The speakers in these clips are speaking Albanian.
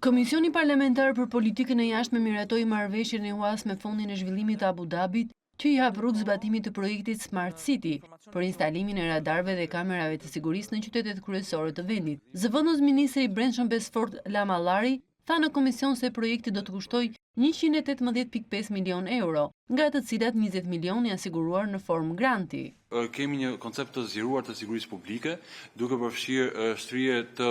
Komisioni Parlamentar për Politikën e Jashtme miratoi marrëveshjen e UAS me Fondin e Zhvillimit të Abu Dhabit që i hap rrugë zbatimit të projektit Smart City për instalimin e radarëve dhe kamerave të sigurisë në qytetet kryesore të vendit. Zëvendës ministri i Brendshëm Besford Lamallari tha në komision se projekti do të kushtojë 118.5 milion euro, nga të cilat 20 milion janë siguruar në formë granti. Kemi një koncept të zgjeruar të sigurisë publike, duke përfshirë shtrije të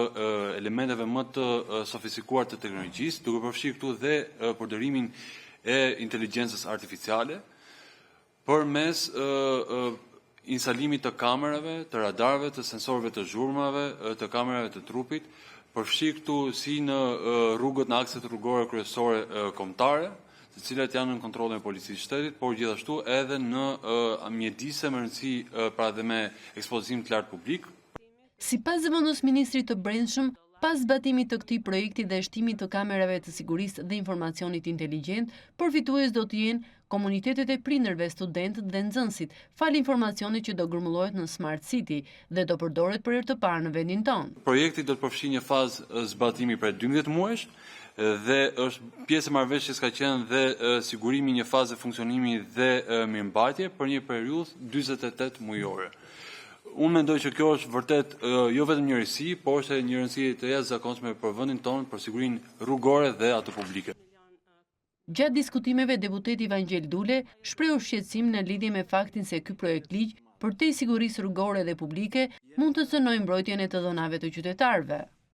elementeve më të sofistikuar të teknologjisë, duke përfshirë këtu dhe përdorimin e inteligjencës artificiale, përmes instalimit të kamerave, të radarëve, të sensorëve të zhurmave, të kamerave të trupit, përfshi këtu si në rrugët në akset rrugore kryesore kombëtare, të cilat janë në kontrollin e policisë shtetit, por gjithashtu edhe në mjedise me rëndësi pra dhe me ekspozim të lartë publik. Sipas zëvendës ministrit të Brendshëm, pas zbatimit të këtij projekti dhe shtimit të kamerave të sigurisë dhe informacionit inteligjent, përfitues do të jenë komunitetet e prindërve, studentët dhe nxënësit, fal informacionit që do grumbullohet në Smart City dhe do përdoret për herë të parë në vendin tonë. Projekti do të përfshijë një fazë zbatimi për 12 muajsh dhe është pjesë e marrëveshjes ka qenë dhe sigurimi një fazë funksionimi dhe mirëmbajtje për një periudhë 48 mujore. Unë mendoj që kjo është vërtet jo vetëm një rëndësi, por është një rëndësi të jashtëzakonshme për vendin tonë, për sigurinë rrugore dhe atë publike. Gjatë diskutimeve, deputeti Vangjel Dule shprehu shqetësim në lidhje me faktin se ky projekt ligj për te sigurisë rrugore dhe publike mund të cënojë mbrojtjen e të dhënave të qytetarëve.